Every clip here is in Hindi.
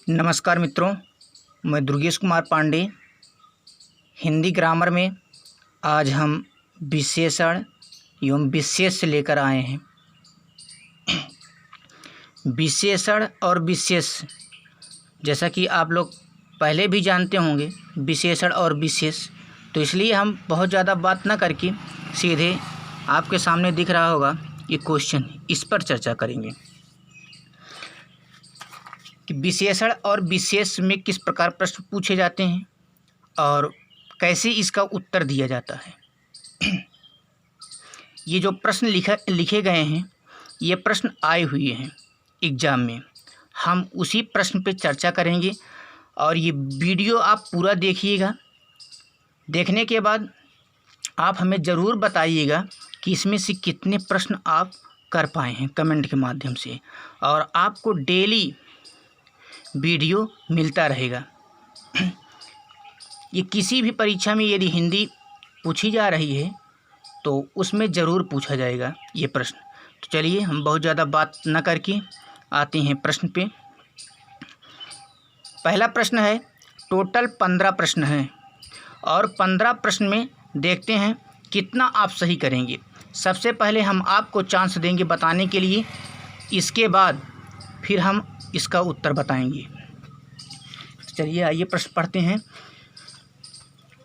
नमस्कार मित्रों, मैं दुर्गेश कुमार पांडे। हिंदी ग्रामर में आज हम विशेषण एवं विशेष लेकर आए हैं। विशेषण और विशेष, जैसा कि आप लोग पहले भी जानते होंगे विशेषण और विशेष, तो इसलिए हम बहुत ज़्यादा बात ना करके सीधे आपके सामने दिख रहा होगा ये क्वेश्चन, इस पर चर्चा करेंगे कि विशेषण और विशेष में किस प्रकार प्रश्न पूछे जाते हैं और कैसे इसका उत्तर दिया जाता है। ये जो प्रश्न लिखे गए हैं, ये प्रश्न आए हुए हैं एग्ज़ाम में। हम उसी प्रश्न पे चर्चा करेंगे और ये वीडियो आप पूरा देखिएगा। देखने के बाद आप हमें ज़रूर बताइएगा कि इसमें से कितने प्रश्न आप कर पाए हैं कमेंट के माध्यम से, और आपको डेली वीडियो मिलता रहेगा। ये किसी भी परीक्षा में यदि हिंदी पूछी जा रही है तो उसमें ज़रूर पूछा जाएगा ये प्रश्न। तो चलिए हम बहुत ज़्यादा बात न करके आते हैं प्रश्न पे। पहला प्रश्न है, टोटल 15 प्रश्न हैं और 15 प्रश्न में देखते हैं कितना आप सही करेंगे। सबसे पहले हम आपको चांस देंगे बताने के लिए, इसके बाद फिर हम इसका उत्तर बताएंगे। चलिए आइए प्रश्न पढ़ते हैं।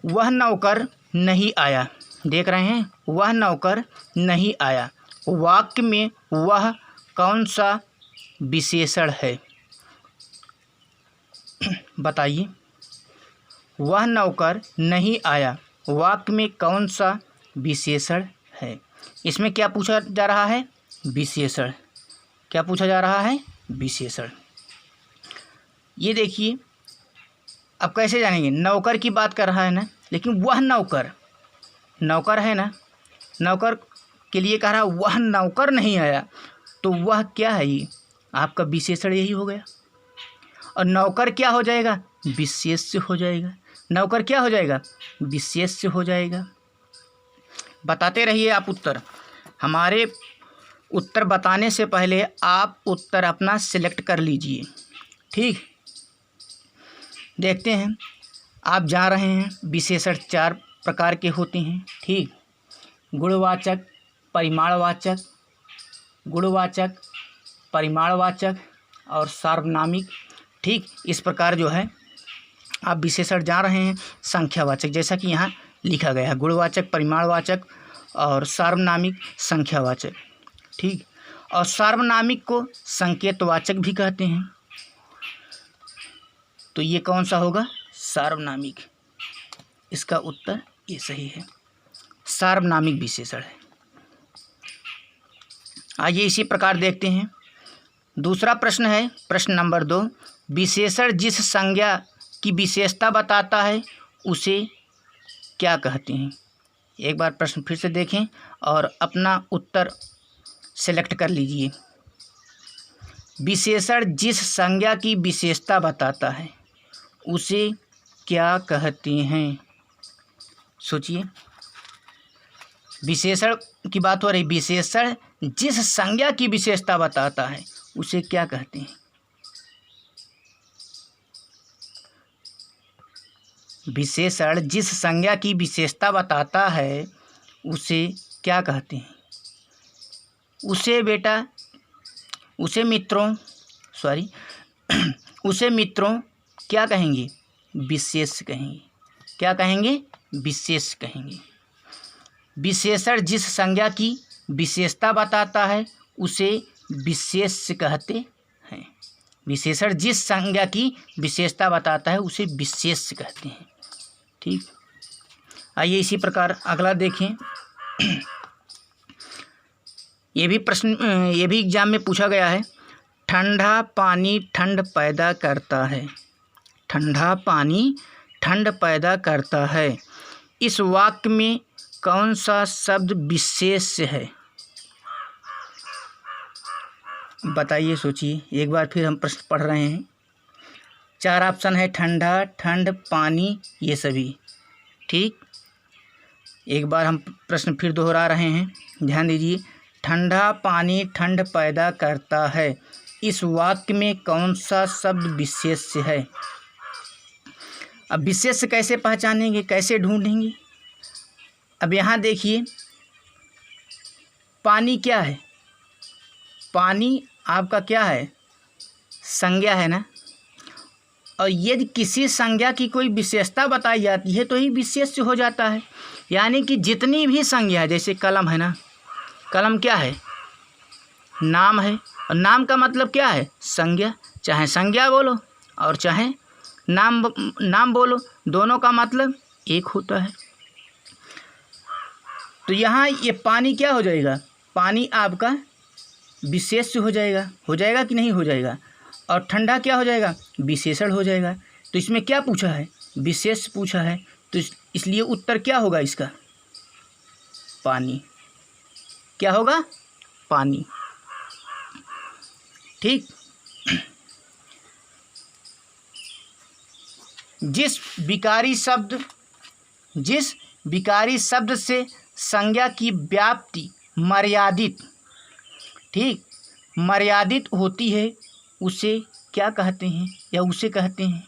वह नौकर नहीं आया। देख रहे हैं, वह नौकर नहीं आया। वाक्य में वह कौन सा विशेषण है? बताइए। वह नौकर नहीं आया, वाक्य में कौन सा विशेषण है? इसमें क्या पूछा जा रहा है? विशेषण। क्या पूछा जा रहा है? विशेषण। ये देखिए, अब कैसे जानेंगे? नौकर की बात कर रहा है ना, लेकिन वह नौकर है ना, नौकर के लिए कह रहा वह नौकर नहीं आया, तो वह क्या है? ये आपका विशेषण यही हो गया। और नौकर क्या हो जाएगा? विशेष से हो जाएगा। नौकर क्या हो जाएगा? विशेष से हो जाएगा। बताते रहिए आप उत्तर। हमारे उत्तर बताने से पहले आप उत्तर अपना सिलेक्ट कर लीजिए, ठीक। देखते हैं, आप जा रहे हैं। विशेषण 4 प्रकार के होते हैं, ठीक। गुणवाचक, परिमाणवाचक, गुणवाचक, परिमाणवाचक और सार्वनामिक, ठीक। इस प्रकार जो है आप विशेषण जा रहे हैं संख्यावाचक, जैसा कि यहाँ लिखा गया है, गुणवाचक, परिमाणवाचक और सार्वनामिक, संख्यावाचक, ठीक। और सार्वनामिक को संकेतवाचक भी कहते हैं। तो ये कौन सा होगा? सार्वनामिक। इसका उत्तर ये सही है, सार्वनामिक विशेषण है। आइए इसी प्रकार देखते हैं। दूसरा प्रश्न है, प्रश्न नंबर 2। विशेषण जिस संज्ञा की विशेषता बताता है उसे क्या कहते हैं? एक बार प्रश्न फिर से देखें और अपना उत्तर सेलेक्ट कर लीजिए। विशेषण जिस संज्ञा की विशेषता बताता है उसे क्या कहते हैं? सोचिए, विशेषण की बात हो रही। विशेषण जिस संज्ञा की विशेषता बताता है उसे क्या कहते हैं? विशेषण जिस संज्ञा की विशेषता बताता है उसे क्या कहते हैं? उसे मित्रों क्या कहेंगे? विशेष कहेंगे। क्या कहेंगे? विशेष कहेंगे। विशेषण जिस संज्ञा की विशेषता बताता है उसे विशेष कहते हैं। विशेषण जिस संज्ञा की विशेषता बताता है उसे विशेष कहते हैं, ठीक। आइए इसी प्रकार अगला देखें। ये भी एग्जाम में पूछा गया है। ठंडा पानी ठंड पैदा करता है। ठंडा पानी ठंड पैदा करता है। इस वाक्य में कौन सा शब्द विशेष है? बताइए, सोचिए। एक बार फिर हम प्रश्न पढ़ रहे हैं। 4 ऑप्शन है, ठंडा, ठंड, पानी, ये सभी, ठीक। एक बार हम प्रश्न फिर दोहरा रहे हैं, ध्यान दीजिए। ठंडा पानी ठंड पैदा करता है। इस वाक्य में कौन सा शब्द विशेष्य है। अब विशेष्य कैसे पहचानेंगे, कैसे ढूंढेंगे। अब यहाँ देखिए, पानी क्या है, पानी आपका क्या है, संज्ञा है ना। और यदि किसी संज्ञा की कोई विशेषता बताई जाती है तो ही विशेष्य हो जाता है। यानी कि जितनी भी संज्ञा है, जैसे कलम है ना, कलम क्या है, नाम है, और नाम का मतलब क्या है, संज्ञा। चाहे संज्ञा बोलो और चाहे नाम बोलो, दोनों का मतलब एक होता है। तो यहाँ ये पानी क्या हो जाएगा, पानी आपका विशेष्य हो जाएगा कि नहीं हो जाएगा। और ठंडा क्या हो जाएगा, विशेषण हो जाएगा। तो इसमें क्या पूछा है, विशेष पूछा है, तो इसलिए उत्तर क्या होगा इसका, पानी। क्या होगा, पानी। ठीक। जिस विकारी शब्द से संज्ञा की व्याप्ति मर्यादित, ठीक, मर्यादित होती है, उसे क्या कहते हैं या उसे कहते हैं,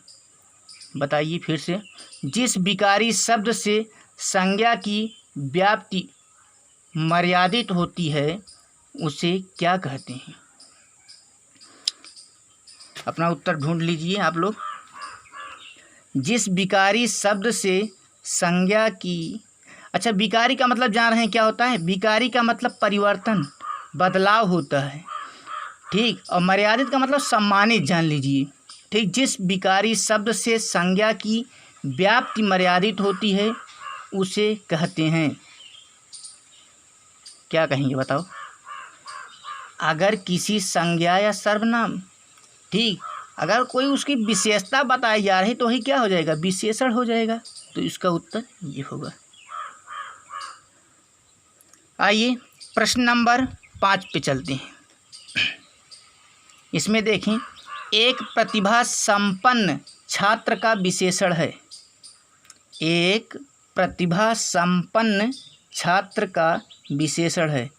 बताइए फिर से। जिस विकारी शब्द से संज्ञा की व्याप्ति मर्यादित होती है उसे क्या कहते हैं। अपना उत्तर ढूंढ लीजिए आप लोग। जिस विकारी शब्द से संज्ञा की, अच्छा, विकारी का मतलब जान रहे हैं क्या होता है, विकारी का मतलब परिवर्तन, बदलाव होता है। ठीक। और मर्यादित का मतलब सम्मानित, जान लीजिए। ठीक। जिस विकारी शब्द से संज्ञा की व्याप्ति मर्यादित होती है उसे कहते हैं, क्या कहेंगे बताओ। अगर किसी संज्ञा या सर्वनाम, ठीक, अगर कोई उसकी विशेषता बताई जा रही तो ही क्या हो जाएगा, विशेषण हो जाएगा। तो इसका उत्तर ये होगा। आइए प्रश्न नंबर 5 पे चलते हैं। इसमें देखें, एक प्रतिभा संपन्न छात्र का विशेषण है। एक प्रतिभा संपन्न छात्र का विशेषण है,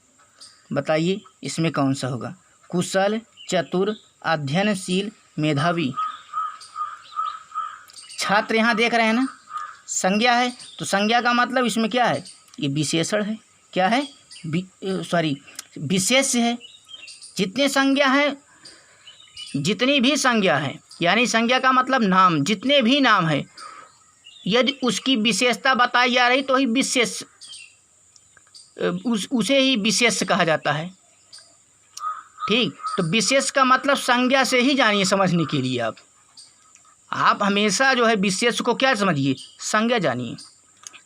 बताइए इसमें कौन सा होगा। कुशल, चतुर, अध्ययनशील, मेधावी। छात्र यहाँ देख रहे हैं ना, संज्ञा है, तो संज्ञा का मतलब इसमें क्या है, ये विशेषण है। क्या है, विशेष्य है। जितने संज्ञा है, जितनी भी संज्ञा है, यानी संज्ञा का मतलब नाम, जितने भी नाम है, यदि उसकी विशेषता बताई जा रही तो ही विशेष, उसे ही विशेष कहा जाता है। ठीक। तो विशेष का मतलब संज्ञा से ही जानिए, समझने के लिए आप हमेशा जो है विशेष को क्या समझिए, संज्ञा जानिए।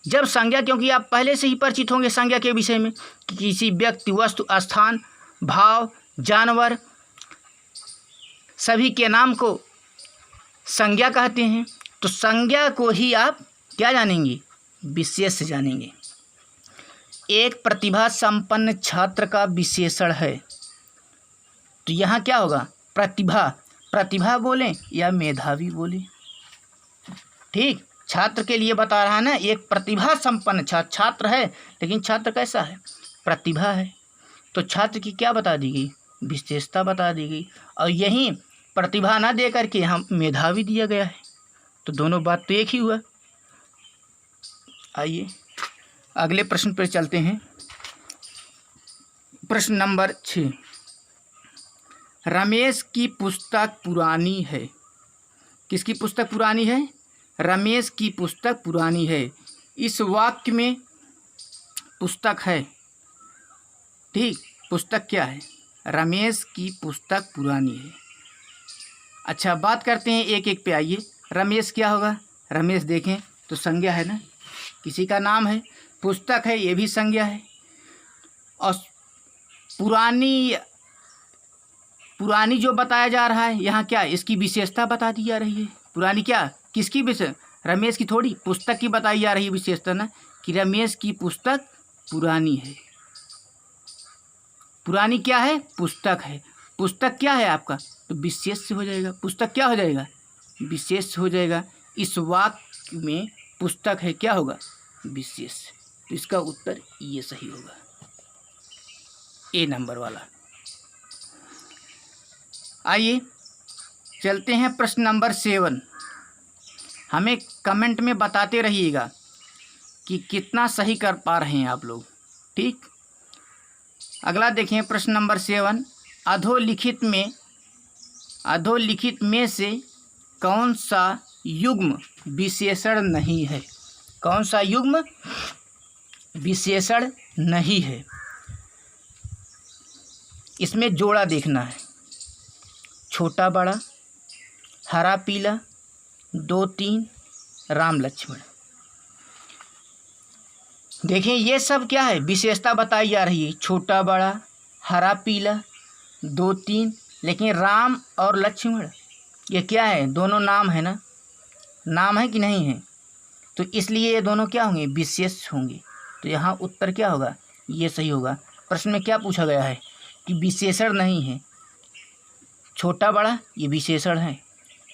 जब संज्ञा, क्योंकि आप पहले से ही परिचित होंगे संज्ञा के विषय में, कि किसी व्यक्ति, वस्तु, स्थान, भाव, जानवर, सभी के नाम को संज्ञा कहते हैं। तो संज्ञा को ही आप क्या जानेंगे, विशेष जानेंगे। एक प्रतिभा संपन्न छात्र का विशेषण है, तो यहाँ क्या होगा, प्रतिभा बोलें या मेधावी बोलें। ठीक। छात्र के लिए बता रहा है ना, एक प्रतिभा संपन्न छात्र है, लेकिन छात्र कैसा है, प्रतिभा है। तो छात्र की क्या बता दी गई, विशेषता बता दी गई। और यहीं प्रतिभा ना दे करके हम मेधावी दिया गया है, तो दोनों बात तो एक ही हुआ। आइए अगले प्रश्न पर चलते हैं। प्रश्न नंबर 6। रमेश की पुस्तक पुरानी है। किसकी पुस्तक पुरानी है, रमेश की पुस्तक पुरानी है। इस वाक्य में पुस्तक है, ठीक, पुस्तक क्या है, रमेश की पुस्तक पुरानी है। अच्छा, बात करते हैं एक एक पे। आइए, रमेश क्या होगा, रमेश देखें तो संज्ञा है ना, किसी का नाम है। पुस्तक है, ये भी संज्ञा है। और पुरानी जो बताया जा रहा है यहाँ, क्या इसकी विशेषता बता दी जा रही है। पुरानी क्या, किसकी विशेष, रमेश की थोड़ी, पुस्तक की बताई जा रही है विशेषता ना, कि रमेश की पुस्तक पुरानी है। पुरानी क्या है, पुस्तक है। पुस्तक क्या है आपका, तो विशेष हो जाएगा। पुस्तक क्या हो जाएगा, विशेष हो जाएगा। इस वाक्य में पुस्तक है, क्या होगा, विशेष। तो इसका उत्तर ये सही होगा, ए नंबर वाला। आइए चलते हैं प्रश्न नंबर 7। हमें कमेंट में बताते रहिएगा कि कितना सही कर पा रहे हैं आप लोग। ठीक, अगला देखें प्रश्न नंबर 7। अधोलिखित में से कौन सा युग्म विशेषण नहीं है? कौन सा युग्म विशेषण नहीं है? इसमें जोड़ा देखना है। छोटा बड़ा, हरा पीला, 2 3, राम लक्ष्मण। देखें ये सब क्या है, विशेषता बताई जा रही है। छोटा बड़ा, हरा पीला, 2 3, लेकिन राम और लक्ष्मण ये क्या है? दोनों नाम है ना, नाम है कि नहीं है? तो इसलिए ये दोनों क्या होंगे? विशेष होंगे। तो यहाँ उत्तर क्या होगा? ये सही होगा। प्रश्न में क्या पूछा गया है कि विशेषण नहीं है। छोटा बड़ा ये विशेषण है,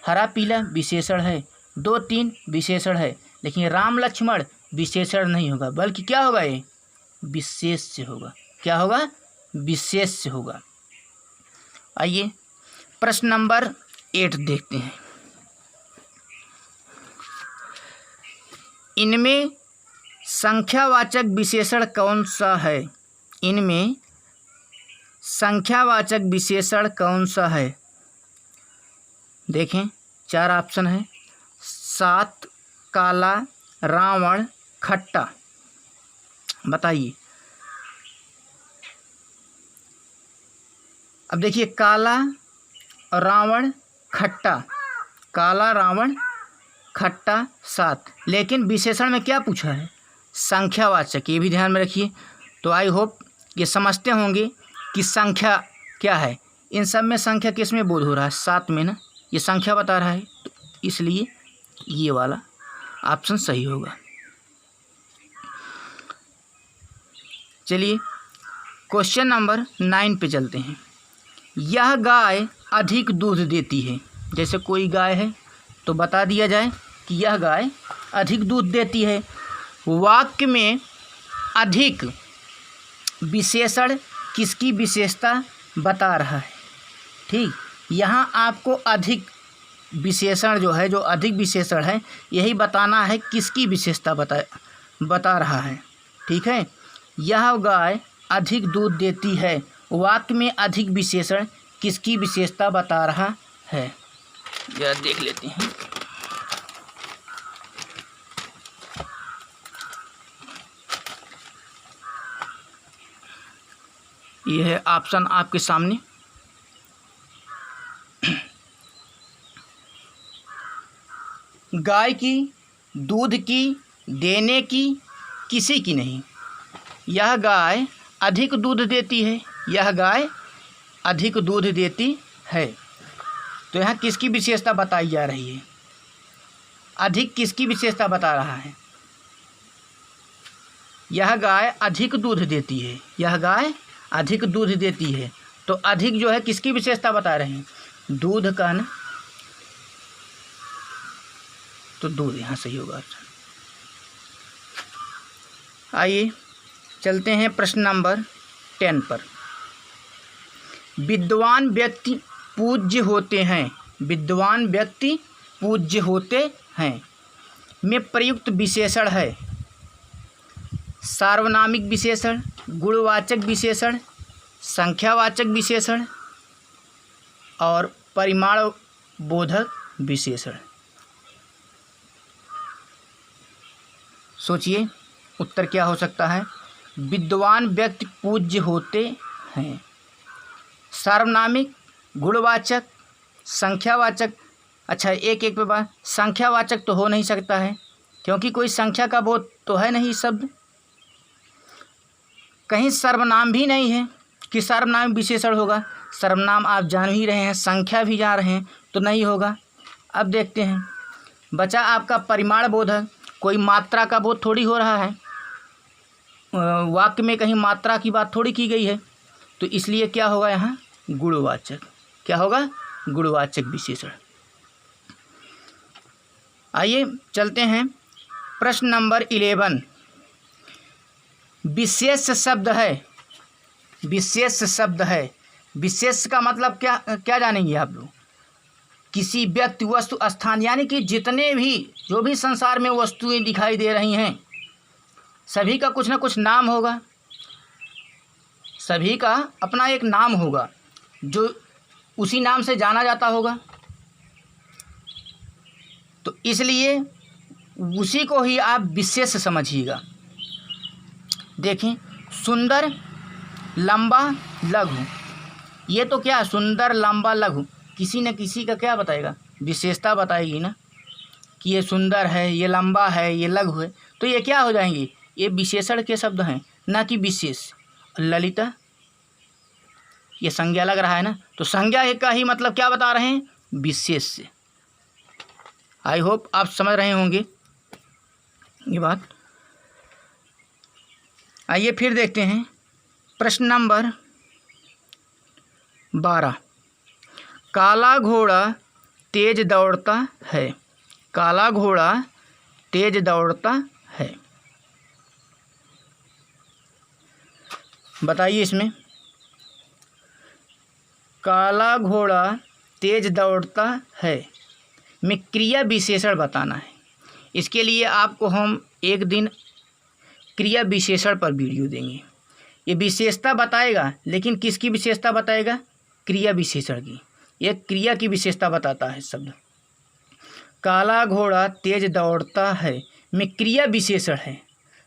हरा पीला विशेषण है, 2 3 विशेषण है, लेकिन राम लक्ष्मण विशेषण नहीं होगा, बल्कि क्या होगा? ये विशेष से होगा। क्या होगा? विशेष से होगा। आइए प्रश्न नंबर 8 देखते हैं। इनमें संख्यावाचक विशेषण कौन सा है? इनमें संख्यावाचक विशेषण कौन सा है? देखें 4 ऑप्शन है। 7, काला, रावण, खट्टा। बताइए। अब देखिए काला, रावण, खट्टा, काला, रावण, खट्टा, 7, लेकिन विशेषण में क्या पूछा है? संख्यावाचक। ये भी ध्यान में रखिए। तो आई होप ये समझते होंगे कि संख्या क्या है। इन सब में संख्या किस में बोध हो रहा है? 7 में ना, ये संख्या बता रहा है, तो इसलिए ये वाला ऑप्शन सही होगा। चलिए क्वेश्चन नंबर 9 पे चलते हैं। यह गाय अधिक दूध देती है। जैसे कोई गाय है तो बता दिया जाए कि यह गाय अधिक दूध देती है। वाक्य में अधिक विशेषण किसकी विशेषता बता रहा है? ठीक, यहाँ आपको अधिक विशेषण जो है, जो अधिक विशेषण है, यही बताना है किसकी विशेषता बता रहा है। ठीक है, यह गाय अधिक दूध देती है। वाक्य में अधिक विशेषण किसकी विशेषता बता रहा है? जरा देख लेते हैं। यह है ऑप्शन आपके सामने। गाय की, दूध की, देने की, किसी की नहीं। यह गाय अधिक दूध देती है। यह गाय अधिक दूध देती है। तो यहाँ किसकी विशेषता बताई जा रही है? अधिक किसकी विशेषता बता रहा है? यह गाय अधिक दूध देती है। यह गाय अधिक दूध देती है। तो अधिक जो है किसकी विशेषता बता रहे हैं? दूध का ना, तो दूध यहाँ सही होगा। आइए चलते हैं प्रश्न नंबर 10 पर। विद्वान व्यक्ति पूज्य होते हैं। विद्वान व्यक्ति पूज्य होते हैं में प्रयुक्त विशेषण है सार्वनामिक विशेषण, गुणवाचक विशेषण, संख्यावाचक विशेषण और परिमाण बोधक विशेषण। सोचिए उत्तर क्या हो सकता है? विद्वान व्यक्ति पूज्य होते हैं। सार्वनामिक, गुणवाचक, संख्यावाचक। अच्छा एक एक पे बात। संख्यावाचक तो हो नहीं सकता है, क्योंकि कोई संख्या का बोध तो है नहीं शब्द। कहीं सर्वनाम भी नहीं है कि सर्वनाम विशेषण होगा। सर्वनाम आप जान ही रहे हैं, संख्या भी जान रहे हैं, तो नहीं होगा। अब देखते हैं, बचा आपका परिमाण बोधक। कोई मात्रा का बोध थोड़ी हो रहा है, वाक्य में कहीं मात्रा की बात थोड़ी की गई है, तो इसलिए क्या होगा यहाँ? गुणवाचक। क्या होगा? गुणवाचक विशेषण। आइए चलते हैं प्रश्न नंबर 11। विशेष शब्द है, विशेष शब्द है विशेष का मतलब क्या क्या जानेंगे आप लोग? किसी व्यक्ति, वस्तु, स्थान, यानी कि जितने भी जो भी संसार में वस्तुएं दिखाई दे रही हैं सभी का कुछ ना कुछ नाम होगा, सभी का अपना एक नाम होगा जो उसी नाम से जाना जाता होगा। तो इसलिए उसी को ही आप विशेष समझिएगा। देखें, सुंदर, लंबा, लघु, ये तो क्या, सुंदर, लंबा, लघु, किसी न किसी का क्या बताएगा, विशेषता बताएगी ना, कि ये सुंदर है, ये लंबा है, ये लघु है। तो ये क्या हो जाएंगे, ये विशेषण के शब्द हैं, ना कि विशेष। ललिता, ये संज्ञा लग रहा है ना, तो संज्ञा का ही मतलब क्या बता रहे हैं, विशेष से। आई होप आप समझ रहे होंगे ये बात। आइए फिर देखते हैं प्रश्न नंबर 12। काला घोड़ा तेज दौड़ता है। काला घोड़ा तेज दौड़ता है, बताइए इसमें। काला घोड़ा तेज दौड़ता है में क्रिया विशेषण बताना है। इसके लिए आपको हम एक दिन क्रिया विशेषण पर वीडियो देंगे। ये विशेषता बताएगा, लेकिन किसकी विशेषता बताएगा, क्रिया विशेषण की। यह क्रिया की विशेषता बताता है शब्द। काला घोड़ा तेज दौड़ता है में क्रिया विशेषण है,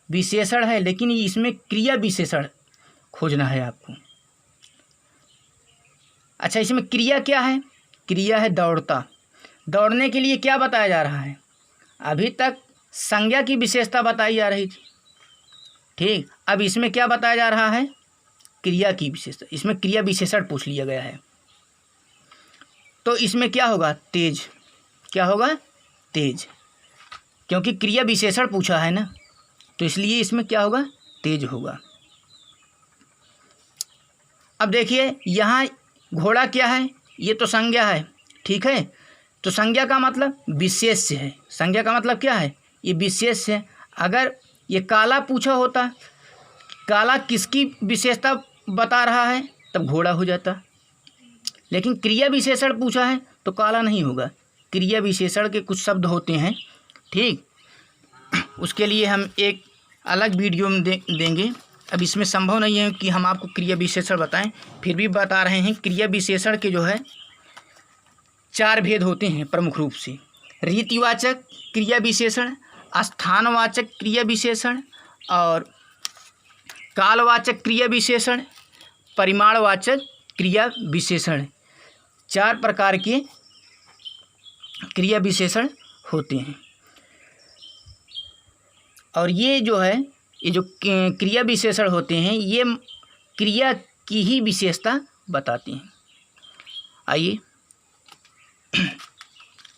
विशेषण है लेकिन इसमें क्रिया विशेषण खोजना है आपको। अच्छा, इसमें क्रिया क्या है, क्रिया है दौड़ता। दौड़ने के लिए क्या बताया जा रहा है, अभी तक संज्ञा की विशेषता बताई जा रही थी, ठीक। अब इसमें क्या बताया जा रहा है, क्रिया की विशेषता। इसमें क्रिया विशेषण पूछ लिया गया है, तो इसमें क्या होगा, तेज। क्या होगा, तेज, क्योंकि क्रिया विशेषण पूछा है ना, तो इसलिए इसमें क्या होगा, तेज होगा। अब देखिए यहाँ घोड़ा क्या है, ये तो संज्ञा है, ठीक है। तो संज्ञा का मतलब विशेष है, संज्ञा का मतलब क्या है, ये विशेष है। अगर ये काला पूछा होता, काला किसकी विशेषता बता रहा है, तब घोड़ा हो जाता। लेकिन क्रिया विशेषण पूछा है तो काला नहीं होगा। क्रिया विशेषण के कुछ शब्द होते हैं, ठीक, उसके लिए हम एक अलग वीडियो में देंगे। अब इसमें संभव नहीं है कि हम आपको क्रिया विशेषण बताएं, फिर भी बता रहे हैं। क्रिया विशेषण के जो है 4 भेद होते हैं प्रमुख रूप से। रीतिवाचक क्रिया विशेषण, स्थानवाचक क्रिया विशेषण और कालवाचक क्रिया विशेषण, परिमाणवाचक क्रिया विशेषण। 4 प्रकार के क्रिया विशेषण होते हैं। और ये जो है, ये जो क्रिया विशेषण होते हैं, ये क्रिया की ही विशेषता बताती हैं। आइए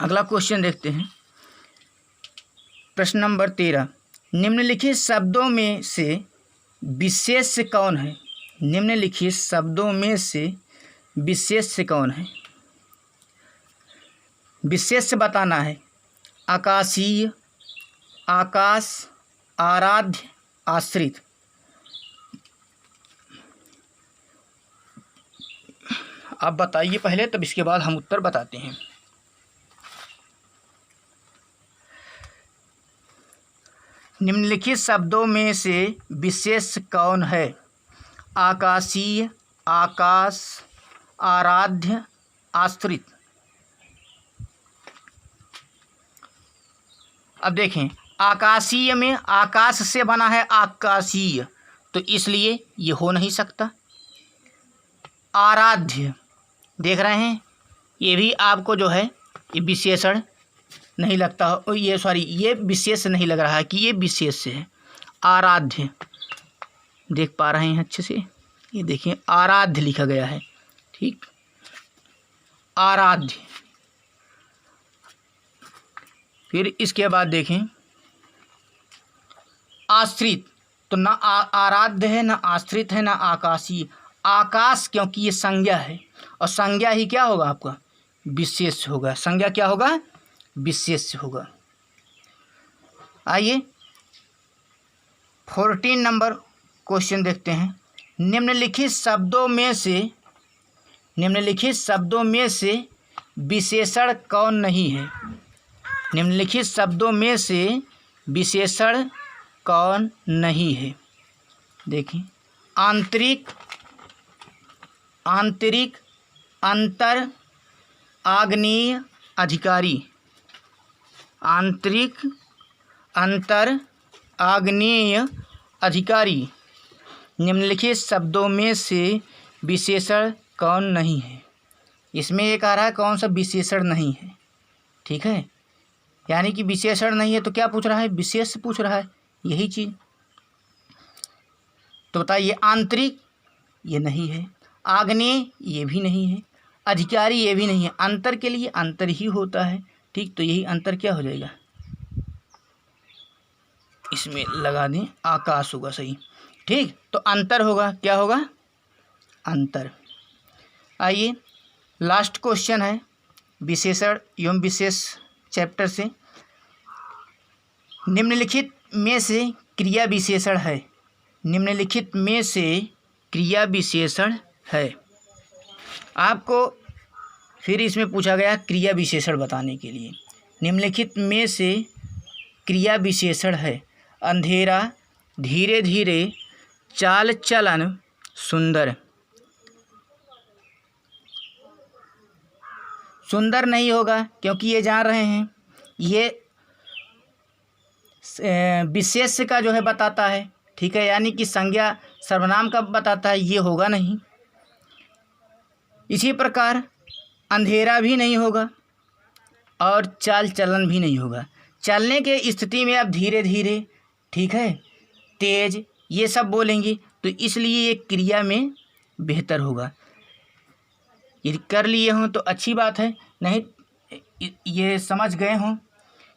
अगला क्वेश्चन देखते हैं। प्रश्न नंबर 13। निम्नलिखित शब्दों में से विशेष कौन है। निम्नलिखित शब्दों में से विशेष कौन है, विशेष बताना है। आकाशीय, आकाश, आराध्य, आश्रित। आप बताइए पहले, तब इसके बाद हम उत्तर बताते हैं। निम्नलिखित शब्दों में से विशेष कौन है। आकाशीय, आकाश, आराध्य, आश्रित। अब देखें, आकाशीय में आकाश से बना है आकाशीय, तो इसलिए ये हो नहीं सकता। आराध्य देख रहे हैं, ये भी आपको जो है ये विशेषण नहीं लगता, ये विशेष नहीं लग रहा है कि ये विशेष है। आराध्य देख पा रहे हैं अच्छे से, ये देखिए आराध्य लिखा गया है, ठीक, आराध्य। फिर इसके बाद देखें आश्रित, तो ना आराध्य है, ना आश्रित है, ना आकाशीय। आकाश क्योंकि ये संज्ञा है, और संज्ञा ही क्या होगा आपका, विशेष होगा। संज्ञा क्या होगा, विशेष होगा। आइए 14 नंबर क्वेश्चन देखते हैं। निम्नलिखित शब्दों में से निम्नलिखित शब्दों में से विशेषण कौन नहीं है? निम्नलिखित शब्दों में से विशेषण कौन नहीं है? देखिए, आंतरिक, आंतरिक, अंतर, आग्नेय, अधिकारी। आंतरिक, अंतर, आग्नेय, अधिकारी। निम्नलिखित शब्दों में से विशेषण कौन नहीं है? इसमें ये कह रहा है कौन सा विशेषण नहीं है। ठीक है, यानी कि विशेषण नहीं है तो क्या पूछ रहा है? विशेष पूछ रहा है, यही चीज़। तो बताइए, आंतरिक ये नहीं है, आग्नेय ये भी नहीं है, अधिकारी ये भी नहीं है। अंतर के लिए अंतर ही होता है। ठीक, तो यही अंतर क्या हो जाएगा? इसमें लगा दें आकाश होगा सही। ठीक, तो अंतर होगा, क्या होगा? अंतर। आइए लास्ट क्वेश्चन है विशेषण एवं विशेष चैप्टर से। निम्नलिखित में से क्रिया विशेषण है। निम्नलिखित में से क्रिया विशेषण है। आपको फिर इसमें पूछा गया क्रिया विशेषण बताने के लिए। निम्नलिखित में से क्रिया विशेषण है। अंधेरा, धीरे धीरे, चाल चलन, सुंदर। सुंदर नहीं होगा क्योंकि ये जान रहे हैं ये विशेष का जो है बताता है। ठीक है, यानी कि संज्ञा सर्वनाम का बताता है, ये होगा नहीं। इसी प्रकार अंधेरा भी नहीं होगा और चाल चलन भी नहीं होगा। चलने के स्थिति में आप धीरे धीरे, ठीक है, तेज, ये सब बोलेंगे तो इसलिए ये क्रिया में बेहतर होगा। यदि कर लिए हों तो अच्छी बात है, नहीं ये समझ गए हों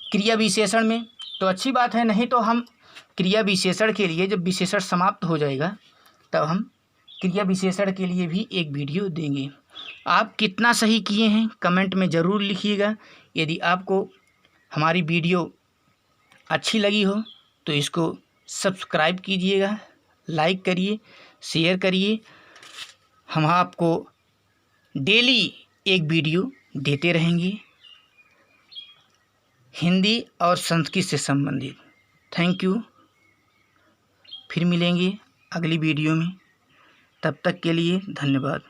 क्रिया विशेषण में तो अच्छी बात है, नहीं तो हम क्रिया विशेषण के लिए जब विशेषण समाप्त हो जाएगा तब हम क्रिया विशेषण के लिए भी एक वीडियो देंगे। आप कितना सही किए हैं कमेंट में ज़रूर लिखिएगा। यदि आपको हमारी वीडियो अच्छी लगी हो तो इसको सब्सक्राइब कीजिएगा, लाइक करिए, शेयर करिए। हम आपको डेली एक वीडियो देते रहेंगे हिंदी और संस्कृत से संबंधित। Thank you. फिर मिलेंगे अगली वीडियो में, तब तक के लिए धन्यवाद।